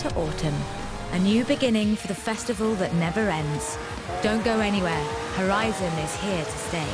to autumn, a new beginning for the festival that never ends. Don't go anywhere, Horizon is here to stay.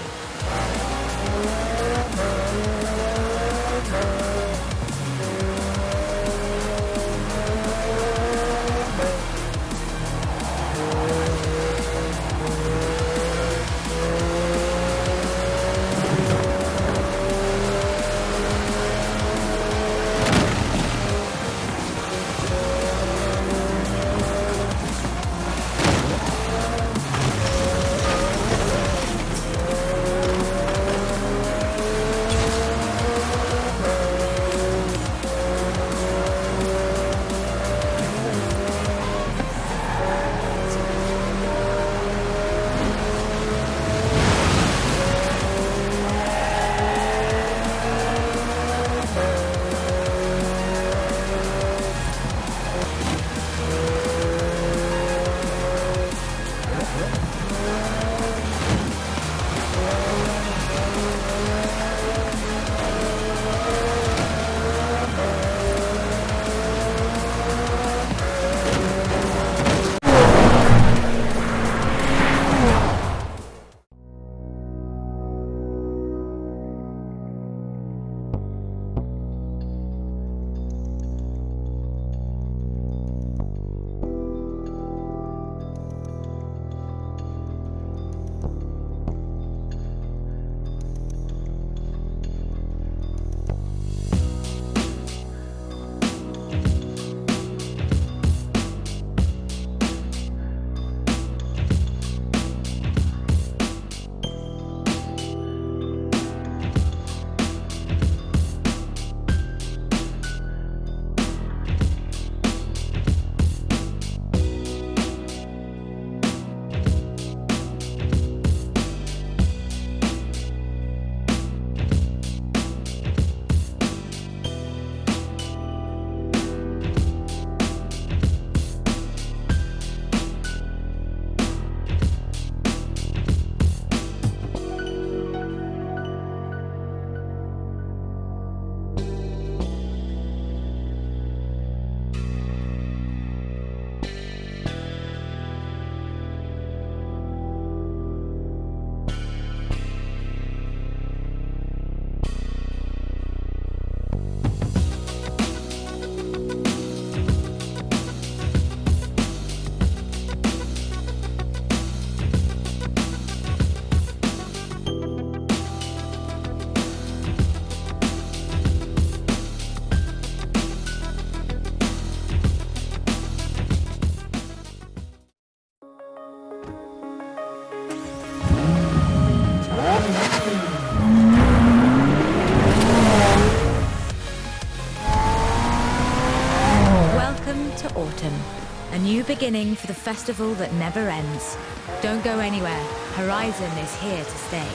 A new beginning for the festival that never ends. Don't go anywhere, Horizon is here to stay.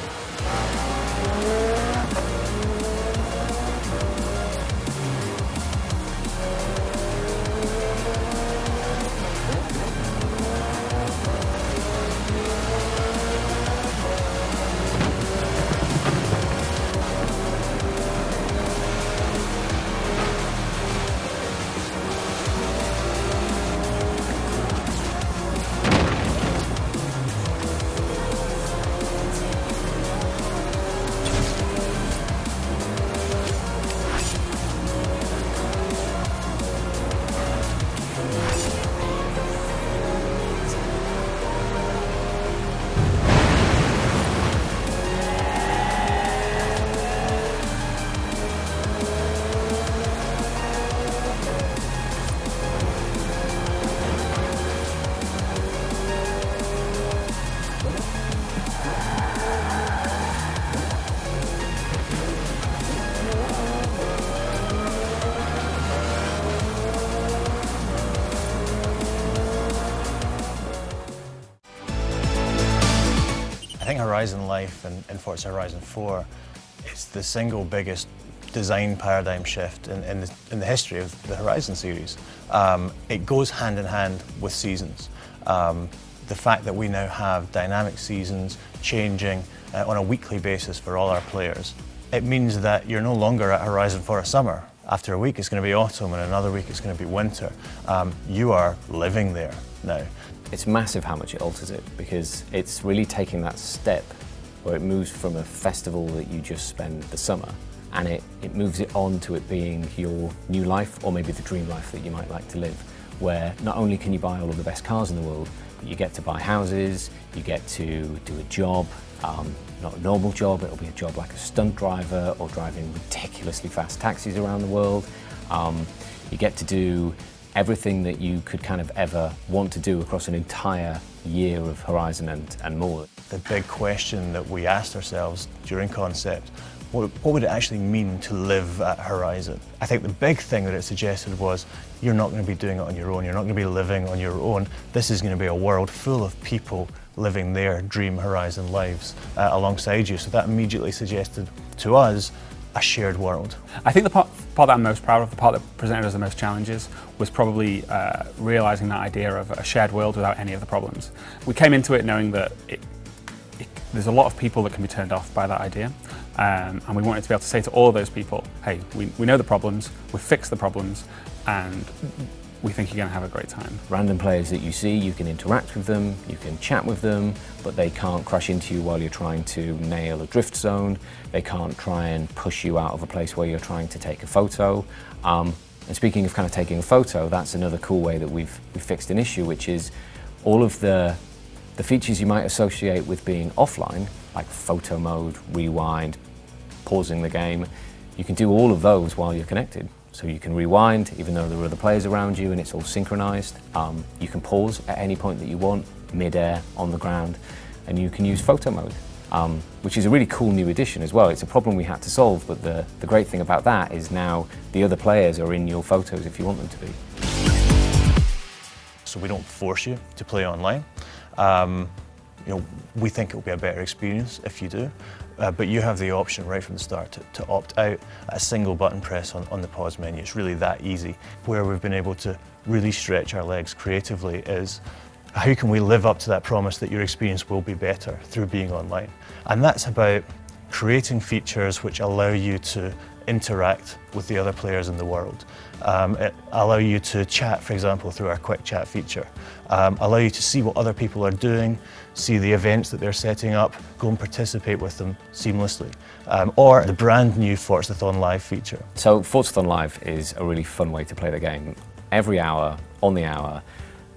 I think Horizon Life and Forza Horizon 4 is the single biggest design paradigm shift in the history of the Horizon series. It goes hand in hand with seasons. The fact that we now have dynamic seasons changing on a weekly basis for all our players, it means that you're no longer at Horizon for a summer. After a week it's going to be autumn, and another week it's going to be winter. You are living there now. It's massive how much it alters it, because it's really taking that step where it moves from a festival that you just spend the summer, and it moves it on to it being your new life, or maybe the dream life that you might like to live, where not only can you buy all of the best cars in the world, but you get to buy houses, you get to do a job, not a normal job, it'll be a job like a stunt driver or driving ridiculously fast taxis around the world. You get to do everything that you could kind of ever want to do across an entire year of Horizon and more. The big question that we asked ourselves during concept, what would it actually mean to live at Horizon? I think the big thing that it suggested was, you're not going to be doing it on your own, you're not going to be living on your own. This is going to be a world full of people living their dream Horizon lives alongside you. So that immediately suggested to us a shared world. I think the part that I'm most proud of, the part that presented us the most challenges, was probably realising that idea of a shared world without any of the problems. We came into it knowing that there's a lot of people that can be turned off by that idea, and we wanted to be able to say to all of those people, hey, we know the problems, we've fixed the problems, and we think you're going to have a great time. Random players that you see, you can interact with them, you can chat with them, but they can't crash into you while you're trying to nail a drift zone. They can't try and push you out of a place where you're trying to take a photo. And speaking of kind of taking a photo, that's another cool way that we've fixed an issue, which is all of the features you might associate with being offline, like photo mode, rewind, pausing the game, you can do all of those while you're connected. So you can rewind even though there are other players around you and it's all synchronized. You can pause at any point that you want, mid-air, on the ground, and you can use photo mode, which is a really cool new addition as well. It's a problem we had to solve, but the great thing about that is now the other players are in your photos if you want them to be. So we don't force you to play online. We think it will be a better experience if you do, but you have the option right from the start to opt out at a single button press on the pause menu. It's really that easy. Where we've been able to really stretch our legs creatively is, how can we live up to that promise that your experience will be better through being online? And that's about creating features which allow you to interact with the other players in the world. It allow you to chat, for example, through our quick chat feature. Allow you to see what other people are doing, see the events that they're setting up, go and participate with them seamlessly. Or the brand new Forzathon Live feature. So Forzathon Live is a really fun way to play the game. Every hour, on the hour,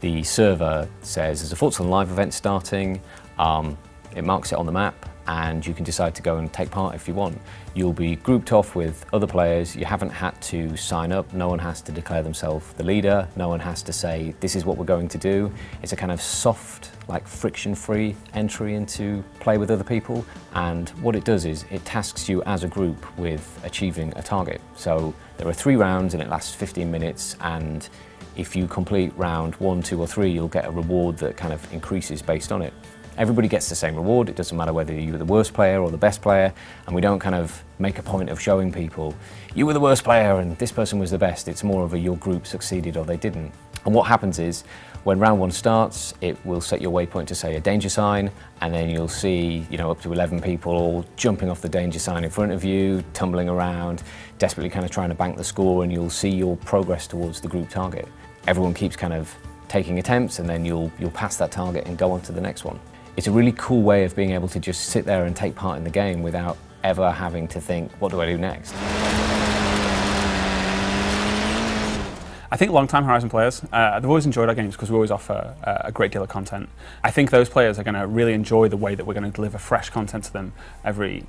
the server says there's a Forzathon Live event starting, it marks it on the map, and you can decide to go and take part if you want. You'll be grouped off with other players. You haven't had to sign up. No one has to declare themselves the leader. No one has to say, this is what we're going to do. It's a kind of soft, like friction-free entry into play with other people. And what it does is it tasks you as a group with achieving a target. So there are 3 rounds and it lasts 15 minutes. And if you complete round 1, 2 or 3, you'll get a reward that kind of increases based on it. Everybody gets the same reward. It doesn't matter whether you're the worst player or the best player, and we don't kind of make a point of showing people, you were the worst player and this person was the best. It's more of a your group succeeded or they didn't. And what happens is, when round 1 starts, it will set your waypoint to say a danger sign, and then you'll see, up to 11 people all jumping off the danger sign in front of you, tumbling around, desperately kind of trying to bank the score, and you'll see your progress towards the group target. Everyone keeps kind of taking attempts, and then you'll pass that target and go on to the next one. It's a really cool way of being able to just sit there and take part in the game without ever having to think, what do I do next? I think long-time Horizon players, they've always enjoyed our games because we always offer a great deal of content. I think those players are going to really enjoy the way that we're going to deliver fresh content to them every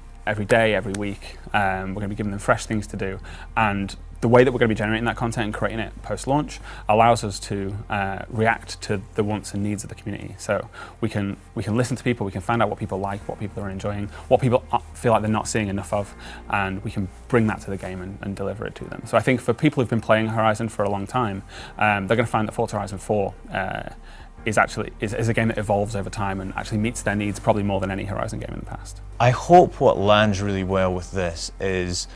day, every week. We're going to be giving them fresh things to do. And the way that we're going to be generating that content and creating it post-launch allows us to react to the wants and needs of the community. So we can listen to people, we can find out what people like, what people are enjoying, what people feel like they're not seeing enough of, and we can bring that to the game and deliver it to them. So I think for people who've been playing Horizon for a long time, they're going to find that Forza Horizon 4 is a game that evolves over time and actually meets their needs probably more than any Horizon game in the past. I hope what lands really well with this is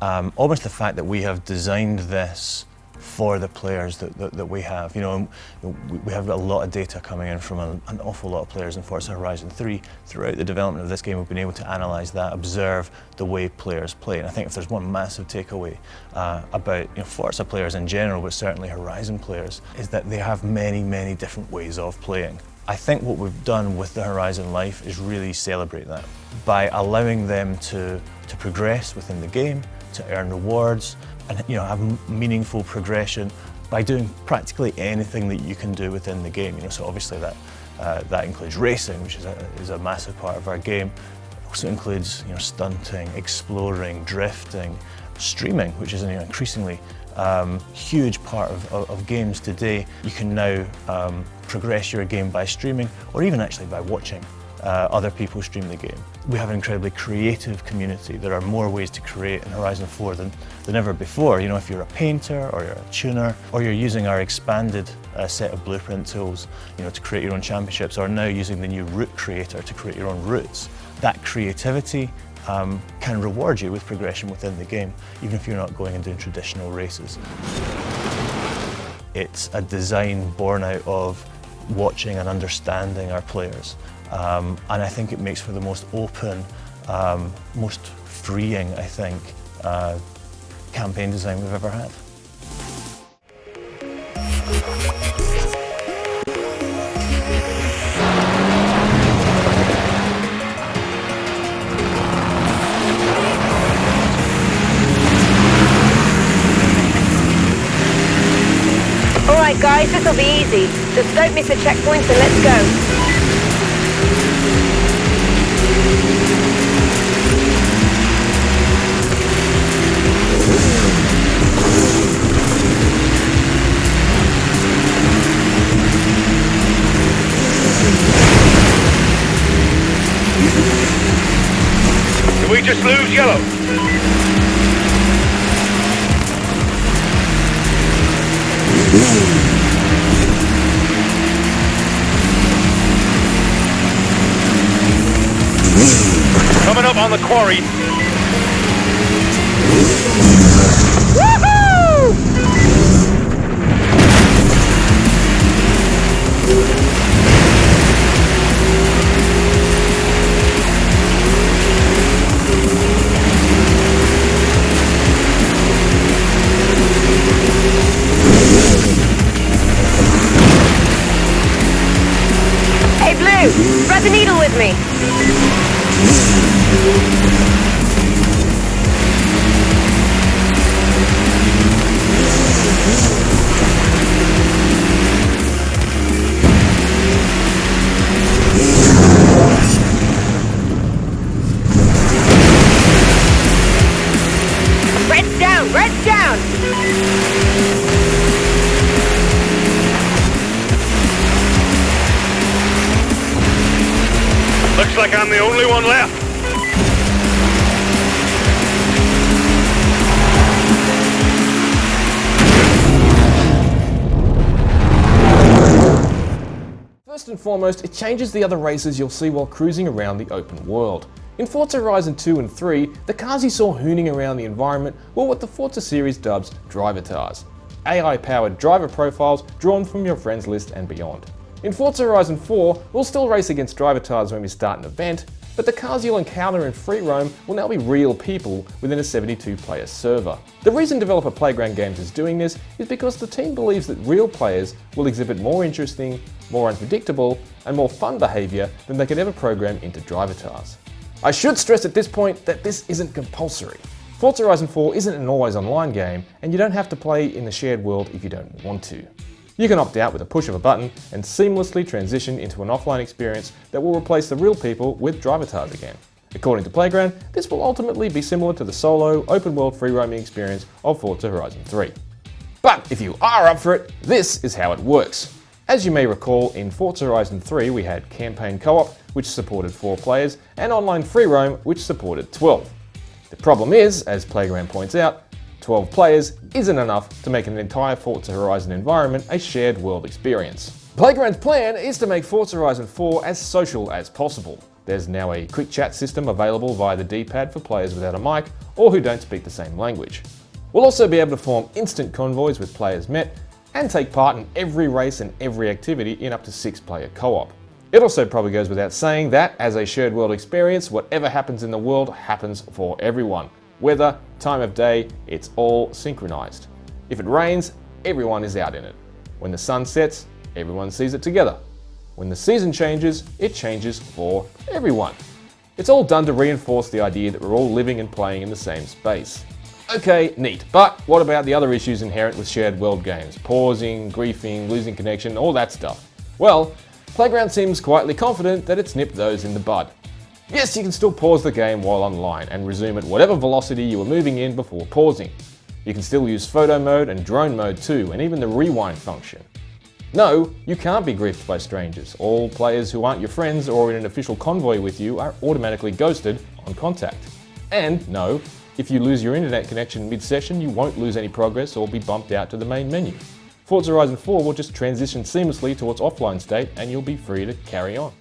almost the fact that we have designed this for the players that we have. You know, we have got a lot of data coming in from an awful lot of players in Forza Horizon 3. Throughout the development of this game, we've been able to analyse that, observe the way players play. And I think if there's one massive takeaway about Forza players in general, but certainly Horizon players, is that they have many, many different ways of playing. I think what we've done with the Horizon Life is really celebrate that by allowing them to progress within the game, to earn rewards, and have meaningful progression by doing practically anything that you can do within the game. So obviously that includes racing, which is a massive part of our game. It also includes stunting, exploring, drifting, streaming, which is an increasingly huge part of games today. You can now progress your game by streaming, or even actually by watching other people stream the game. We have an incredibly creative community. There are more ways to create in Horizon 4 than ever before. If you're a painter, or you're a tuner, or you're using our expanded set of blueprint tools to create your own championships, or now using the new route creator to create your own routes. That creativity can reward you with progression within the game, even if you're not going and doing traditional races. It's a design born out of watching and understanding our players. And I think it makes for the most open, most freeing, I think, campaign design we've ever had. Alright guys, this'll be easy. Just don't miss a checkpoint and let's go. Did we just lose yellow? Coming up on the quarry. Hey Blue, thread the needle with me. Red's down, red's down. Looks like I'm the only one left. First and foremost, it changes the other races you'll see while cruising around the open world. In Forza Horizon 2 and 3, the cars you saw hooning around the environment were what the Forza series dubs drivatars, AI-powered driver profiles drawn from your friends list and beyond. In Forza Horizon 4, we'll still race against drivatars when we start an event, but the cars you'll encounter in free roam will now be real people within a 72-player server. The reason developer Playground Games is doing this is because the team believes that real players will exhibit more interesting, more unpredictable, and more fun behaviour than they could ever program into drivatars. I should stress at this point that this isn't compulsory. Forza Horizon 4 isn't an always online game, and you don't have to play in the shared world if you don't want to. You can opt out with a push of a button and seamlessly transition into an offline experience that will replace the real people with drivatars again. According to Playground, this will ultimately be similar to the solo, open-world free-roaming experience of Forza Horizon 3. But if you are up for it, this is how it works. As you may recall, in Forza Horizon 3 we had campaign co-op, which supported 4 players, and online free roam, which supported 12. The problem is, as Playground points out, 12 players isn't enough to make an entire Forza Horizon environment a shared world experience. Playground's plan is to make Forza Horizon 4 as social as possible. There's now a quick chat system available via the D-pad for players without a mic or who don't speak the same language. We'll also be able to form instant convoys with players met, and take part in every race and every activity in up to 6-player co-op. It also probably goes without saying that, as a shared world experience, whatever happens in the world happens for everyone. Weather, time of day, it's all synchronized. If it rains, everyone is out in it. When the sun sets, everyone sees it together. When the season changes, it changes for everyone. It's all done to reinforce the idea that we're all living and playing in the same space. Okay, neat, but what about the other issues inherent with shared world games? Pausing, griefing, losing connection, all that stuff. Well, Playground seems quietly confident that it's nipped those in the bud. Yes, you can still pause the game while online and resume at whatever velocity you were moving in before pausing. You can still use photo mode and drone mode too, and even the rewind function. No, you can't be griefed by strangers. All players who aren't your friends or in an official convoy with you are automatically ghosted on contact. And no, if you lose your internet connection mid-session, you won't lose any progress or be bumped out to the main menu. Forza Horizon 4 will just transition seamlessly to its offline state and you'll be free to carry on.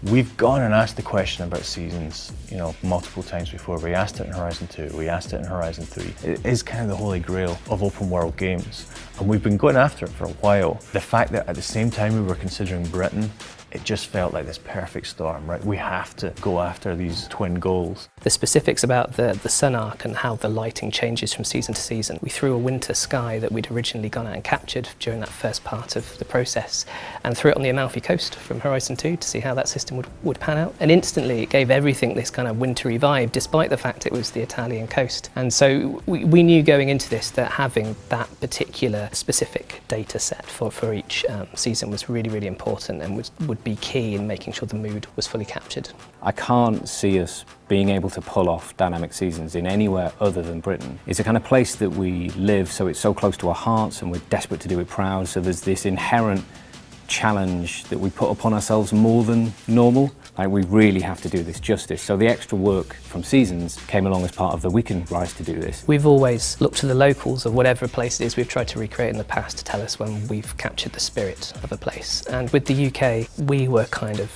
We've gone and asked the question about seasons, multiple times before. We asked it in Horizon 2, we asked it in Horizon 3. It is kind of the holy grail of open world games, and we've been going after it for a while. The fact that at the same time we were considering Britain, it just felt like this perfect storm, right? We have to go after these twin goals. The specifics about the sun arc and how the lighting changes from season to season. We threw a winter sky that we'd originally gone out and captured during that first part of the process and threw it on the Amalfi Coast from Horizon 2 to see how that system would pan out. And instantly it gave everything this kind of wintry vibe, despite the fact it was the Italian coast. And so we knew going into this that having that particular specific data set for each season was really, really important and would be key in making sure the mood was fully captured. I can't see us being able to pull off dynamic seasons in anywhere other than Britain. It's a kind of place that we live, so it's so close to our hearts and we're desperate to do it proud, so there's this inherent challenge that we put upon ourselves more than normal. Like, we really have to do this justice. So the extra work from Seasons came along as part of the we can rise to do this. We've always looked to the locals of whatever place it is we've tried to recreate in the past to tell us when we've captured the spirit of a place. And with the UK, we were kind of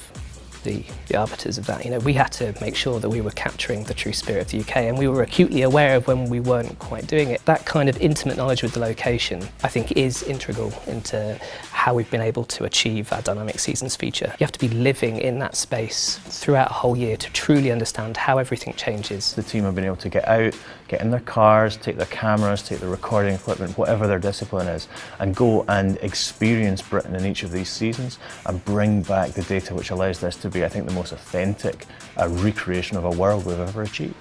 the arbiters of that. We had to make sure that we were capturing the true spirit of the UK, and we were acutely aware of when we weren't quite doing it. That kind of intimate knowledge with the location, I think, is integral into how we've been able to achieve our dynamic seasons feature. You have to be living in that space throughout a whole year to truly understand how everything changes. The team have been able to get out, get in their cars, take their cameras, take their recording equipment, whatever their discipline is, and go and experience Britain in each of these seasons and bring back the data which allows this to be, I think, the most authentic recreation of a world we've ever achieved.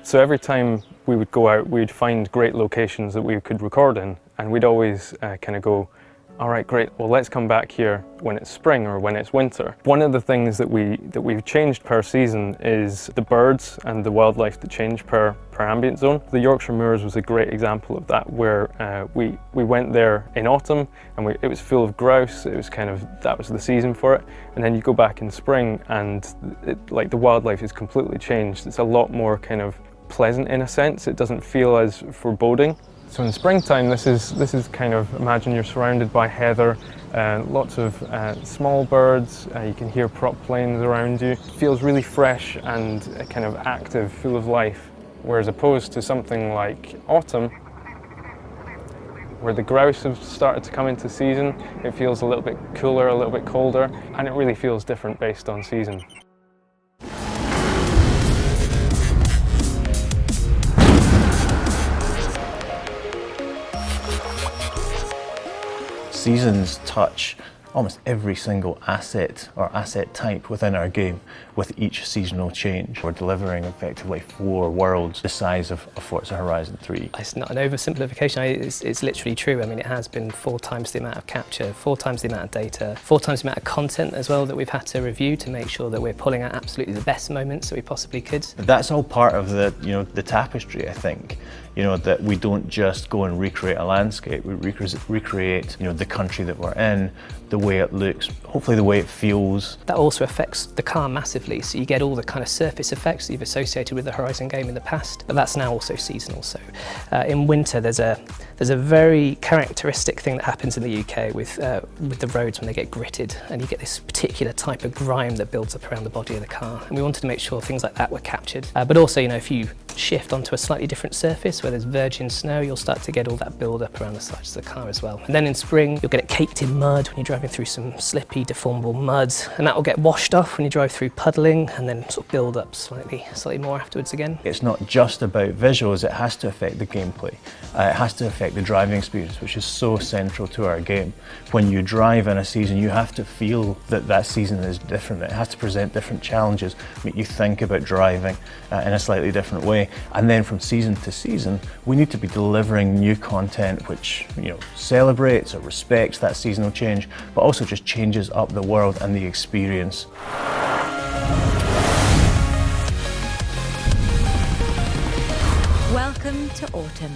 So every time we would go out, we'd find great locations that we could record in, and we'd always kind of go, all right, great, well let's come back here when it's spring or when it's winter. One of the things that we've changed per season is the birds and the wildlife that change per ambient zone. The Yorkshire moors was a great example of that, where we went there in autumn and it was full of grouse. It was kind of, that was the season for it. And then you go back in spring and the wildlife is completely changed. It's a lot more kind of pleasant in a sense. It doesn't feel as foreboding. So in springtime, this is kind of, imagine you're surrounded by heather, lots of small birds, you can hear prop planes around you. It feels really fresh and kind of active, full of life. Whereas opposed to something like autumn, where the grouse have started to come into season, it feels a little bit cooler, a little bit colder, and it really feels different based on season. Seasons touch almost every single asset or asset type within our game with each seasonal change. We're delivering effectively 4 worlds the size of Forza Horizon 3. It's not an oversimplification, it's literally true. I mean, it has been 4 times the amount of capture, 4 times the amount of data, 4 times the amount of content as well that we've had to review to make sure that we're pulling out absolutely the best moments that we possibly could. That's all part of the, the tapestry, I think. That we don't just go and recreate a landscape, we recreate, the country that we're in, the way it looks, hopefully the way it feels. That also affects the car massively, so you get all the kind of surface effects that you've associated with the Horizon game in the past, but that's now also seasonal. So in winter there's a very characteristic thing that happens in the UK with the roads when they get gritted, and you get this particular type of grime that builds up around the body of the car, and we wanted to make sure things like that were captured. But also, if you shift onto a slightly different surface where there's virgin snow, you'll start to get all that build up around the sides of the car as well. And then in spring, you'll get it caked in mud when you're driving through some slippy, deformable mud, and that will get washed off when you drive through puddling, and then sort of build up slightly more afterwards again. It's not just about visuals, it has to affect the gameplay. It has to affect the driving experience, which is so central to our game. When you drive in a season, you have to feel that season is different. It has to present different challenges, make you think about driving in a slightly different way. And then from season to season, we need to be delivering new content which celebrates or respects that seasonal change, but also just changes up the world and the experience. Welcome to autumn.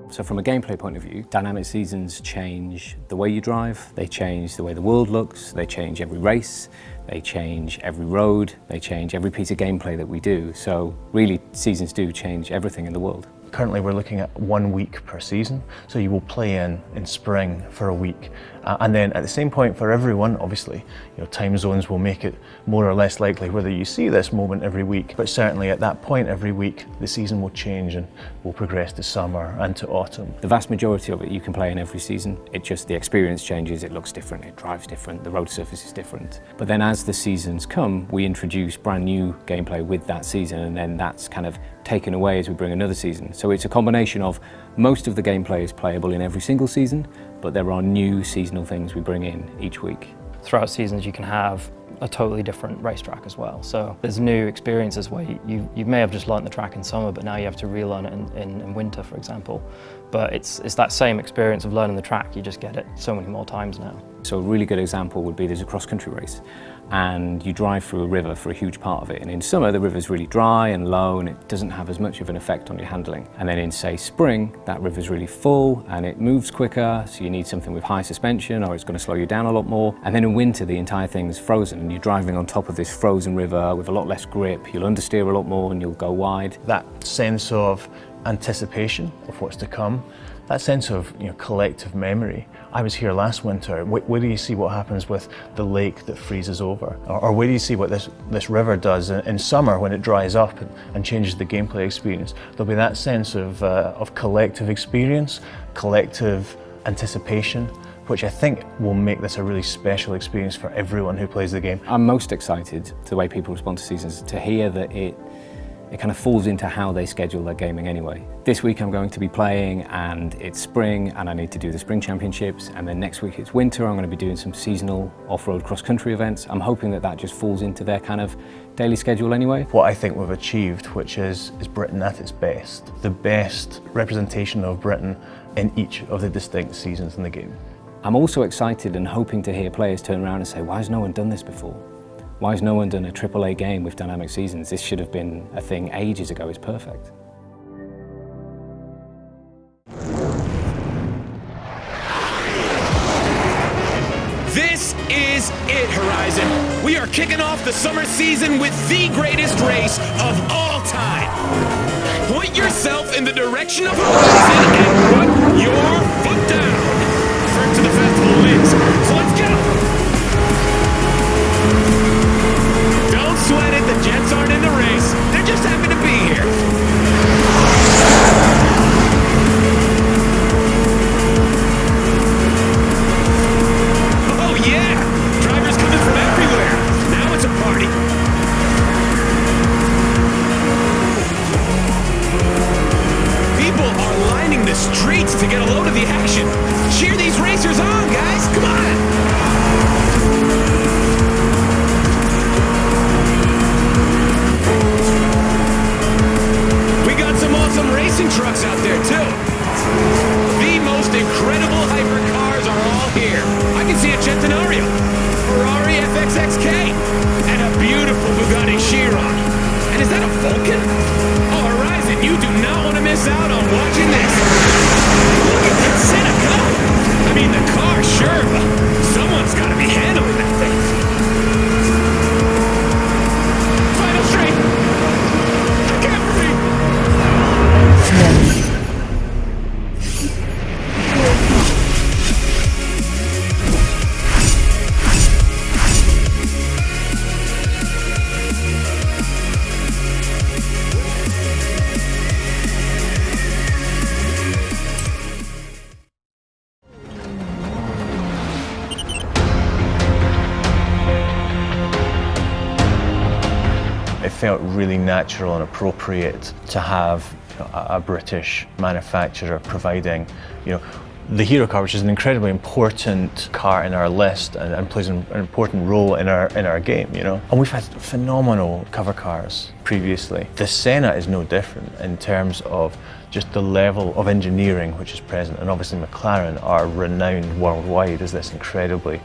So from a gameplay point of view, dynamic seasons change the way you drive, they change the way the world looks, they change every race, they change every road, they change every piece of gameplay that we do. So really, seasons do change everything in the world. Currently we're looking at 1 week per season, so you will play in spring for a week. And then at the same point for everyone, obviously, time zones will make it more or less likely whether you see this moment every week, but certainly at that point every week the season will change and will progress to summer and to autumn. The vast majority of it you can play in every season. It just, the experience changes, it looks different, it drives different, the road surface is different. But then as the seasons come, we introduce brand new gameplay with that season, and then that's kind of taken away as we bring another season. So it's a combination of most of the gameplay is playable in every single season, but there are new seasonal things we bring in each week. Throughout seasons you can have a totally different racetrack as well. So there's new experiences where you may have just learnt the track in summer, but now you have to relearn it in winter, for example. But it's that same experience of learning the track, you just get it so many more times now. So a really good example would be there's a cross-country race, and you drive through a river for a huge part of it. And in summer, the river's really dry and low, and it doesn't have as much of an effect on your handling. And then in, say, spring, that river's really full and it moves quicker, so you need something with high suspension or it's going to slow you down a lot more. And then in winter, the entire thing's frozen and you're driving on top of this frozen river with a lot less grip. You'll understeer a lot more and you'll go wide. That sense of anticipation of what's to come, that sense of collective memory. I was here last winter. Where do you see what happens with the lake that freezes over? Or where do you see what this river does in summer when it dries up and changes the gameplay experience? There'll be that sense of collective experience, collective anticipation, which I think will make this a really special experience for everyone who plays the game. I'm most excited, the way people respond to seasons, to hear that it kind of falls into how they schedule their gaming anyway. This week I'm going to be playing and it's spring and I need to do the spring championships, and then next week it's winter, I'm going to be doing some seasonal off-road cross-country events. I'm hoping that that just falls into their kind of daily schedule anyway. What I think we've achieved, which is Britain at its best. The best representation of Britain in each of the distinct seasons in the game. I'm also excited and hoping to hear players turn around and say, why has no one done this before? Why has no one done a AAA game with dynamic seasons? This should have been a thing ages ago, it's perfect. This is it, Horizon. We are kicking off the summer season with the greatest race of all time. Point yourself in the direction of Horizon and put your foot down. First to the festival wins, so let's go. Don't sweat it, the Jets aren't in the race. They're just happy to be here. Streets to get a load of the action. Cheer these racers on, guys. Come on. We got some awesome racing trucks out there, too. The most incredible hypercars are all here. I can see a Centenario, Ferrari FXXK, and a beautiful Bugatti Chiron. And is that a Vulcan? Oh, Horizon, you do not want to miss out on watching this. Look at that Senna go! I mean, the car, sure, but someone's got to be handling that thing. Final straight! Look out for me! Felt really natural and appropriate to have a British manufacturer providing, the hero car, which is an incredibly important car in our list and plays an important role in our game, And we've had phenomenal cover cars previously. The Senna is no different in terms of just the level of engineering which is present, and obviously Mclaren are renowned worldwide as this incredibly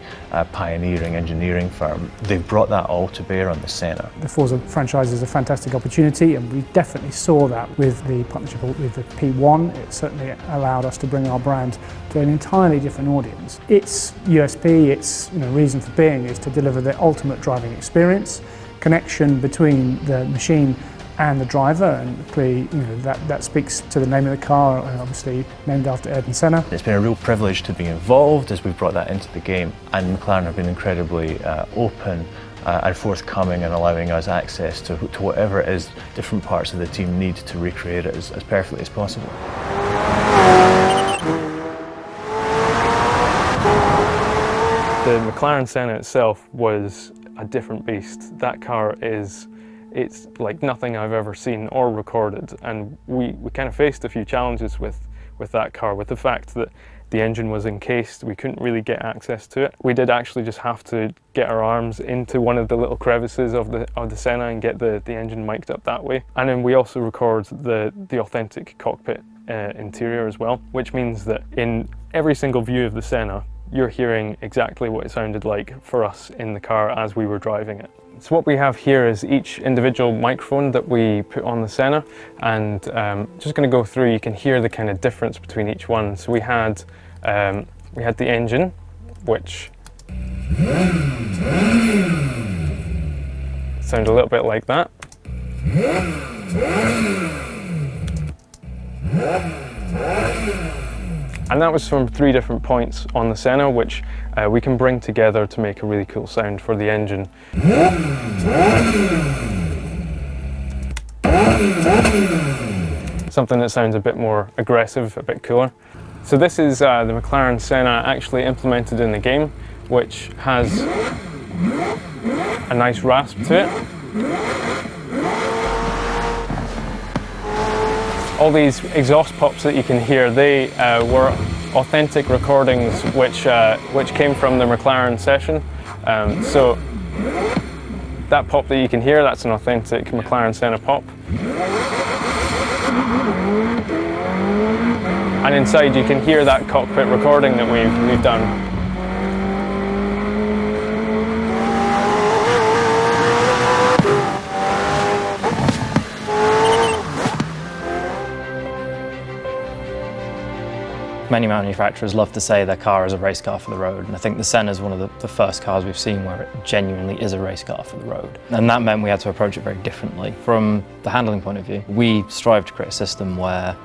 pioneering engineering firm. They've brought that all to bear on the Senna. The Forza franchise is a fantastic opportunity, and we definitely saw that with the partnership with the P1. It certainly allowed us to bring our brand to an entirely different audience. Its USP, its reason for being, is to deliver the ultimate driving experience, connection between the machine and the driver, and clearly that speaks to the name of the car, obviously named after Ayrton Senna. It's been a real privilege to be involved as we've brought that into the game, and McLaren have been incredibly open and forthcoming in allowing us access to whatever it is different parts of the team need to recreate it as perfectly as possible. The McLaren Senna itself was a different beast. That car it's like nothing I've ever seen or recorded, and we kind of faced a few challenges with that car, with the fact that the engine was encased. We couldn't really get access to it. We did actually just have to get our arms into one of the little crevices of the Senna and get the engine mic'd up that way. And then we also record the authentic cockpit interior as well, which means that in every single view of the Senna, you're hearing exactly what it sounded like for us in the car as we were driving it. So what we have here is each individual microphone that we put on the Senna, and just going to go through, you can hear the kind of difference between each one. So we had the engine, which sound a little bit like that. And that was from 3 different points on the Senna, which we can bring together to make a really cool sound for the engine. Something that sounds a bit more aggressive, a bit cooler. So this is the McLaren Senna actually implemented in the game, which has a nice rasp to it. All these exhaust pops that you can hear, they were authentic recordings which came from the Mclaren session. So that pop that you can hear, that's an authentic Mclaren Senna pop. And inside you can hear that cockpit recording that we've done. Many manufacturers love to say their car is a race car for the road, and I think the Senna is one of the first cars we've seen where it genuinely is a race car for the road. And that meant we had to approach it very differently. From the handling point of view, we strive to create a system where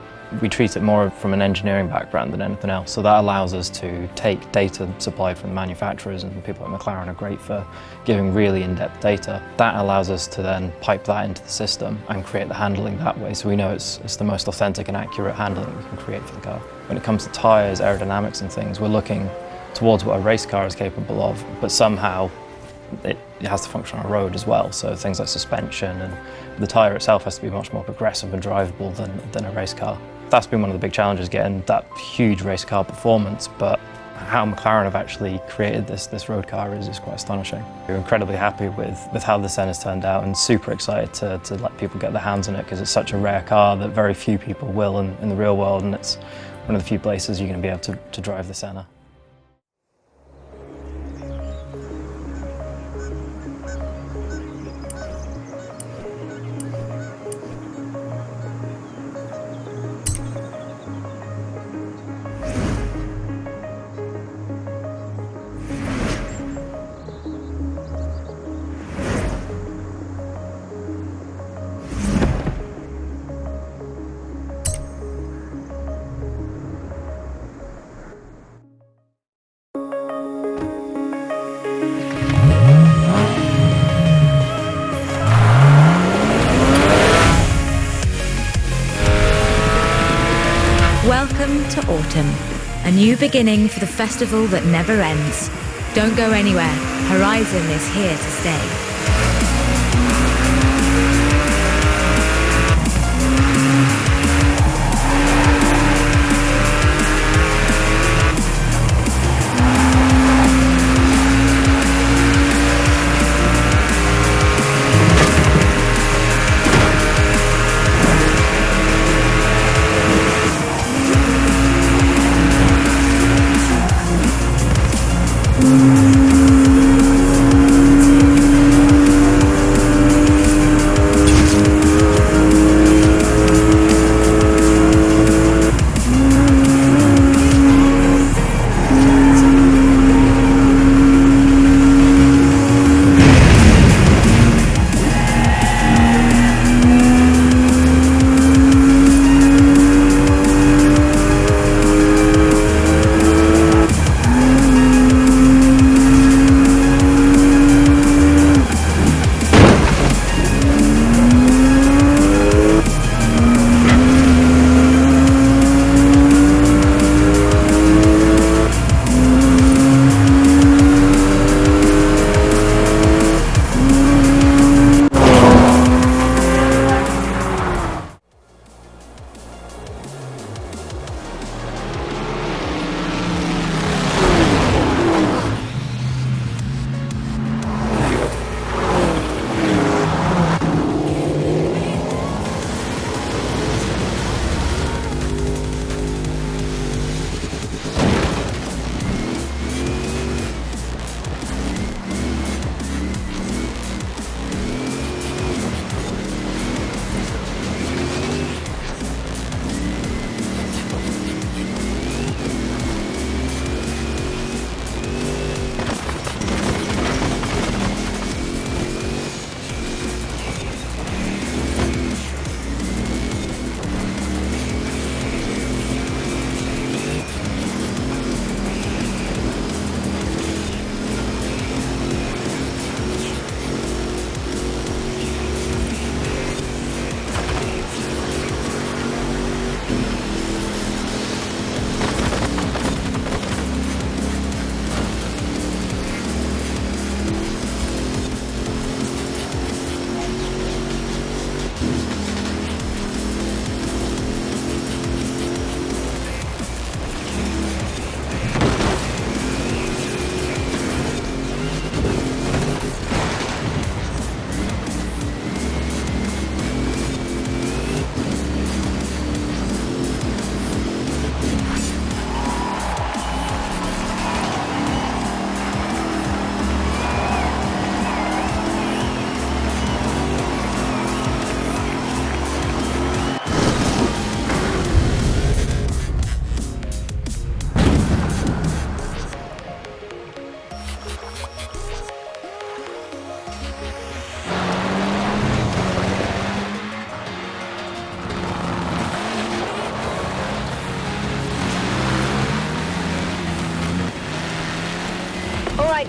we treat it more from an engineering background than anything else. So that allows us to take data supplied from the manufacturers, and people like McLaren are great for giving really in-depth data. That allows us to then pipe that into the system and create the handling that way, so we know it's the most authentic and accurate handling we can create for the car. When it comes to tyres, aerodynamics and things, we're looking towards what a race car is capable of, but somehow it has to function on a road as well. So things like suspension and the tyre itself has to be much more progressive and drivable than a race car. That's been one of the big challenges, getting that huge race car performance, but how McLaren have actually created this road car is quite astonishing. We're incredibly happy with how the Senna's turned out, and super excited to let people get their hands on it, because it's such a rare car that very few people will in the real world, and it's one of the few places you're going to be able to drive the Senna. Welcome to autumn, a new beginning for the festival that never ends. Don't go anywhere, Horizon is here to stay.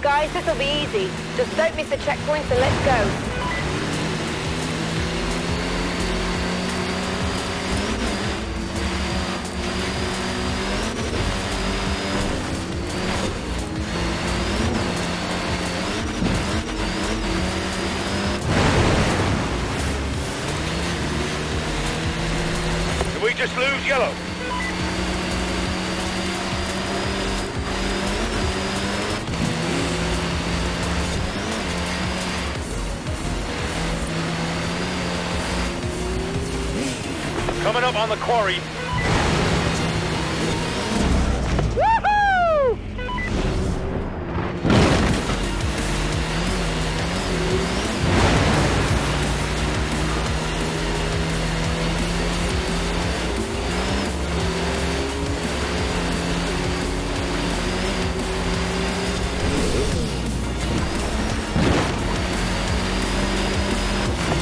guys, this'll be easy. Just don't miss the checkpoints and let's go. Did we just lose yellow? Coming up on the quarry. Woohoo!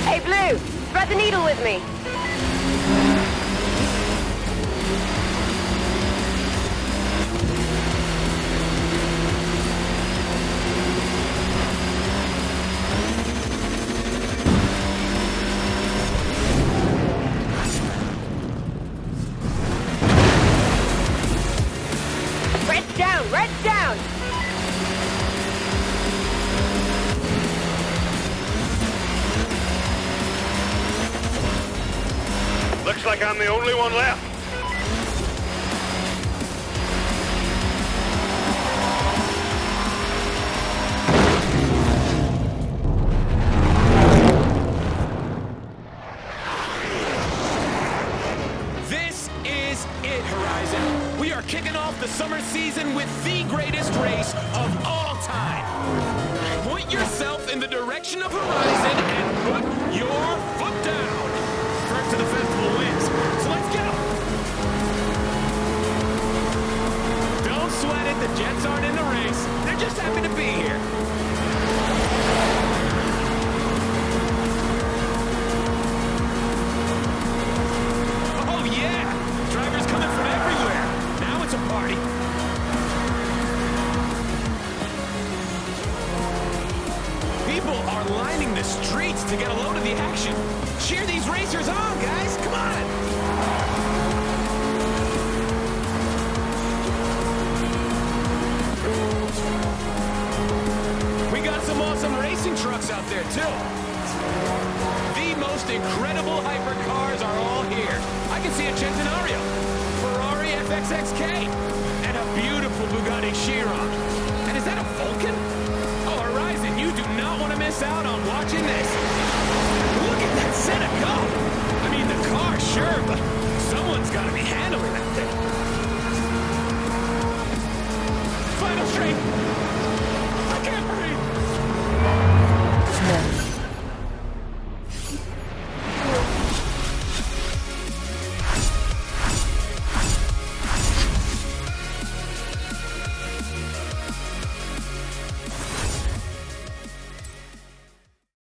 Hey, Blue, thread the needle with me. Red's down! Looks like I'm the only one left. This is it, Horizon. We are kicking off the summer season with the greatest race of all time. Point yourself in the direction of Horizon and put your foot down. First to the festival wins, so let's go. Don't sweat it, the Jets aren't in the race. They're just happy to be here. Oh yeah, drivers coming from everywhere. Now it's a party. People are lining the streets to get a load of the action. Cheer these racers on, guys! Come on! We got some awesome racing trucks out there, too. The most incredible hypercars are all here. I can see a Centenario, Ferrari FXXK, and a beautiful Bugatti Chiron. And is that a Vulcan? Oh, Horizon, you do not want to miss out on watching this. Look at that Senna go! I mean, the car, sure, but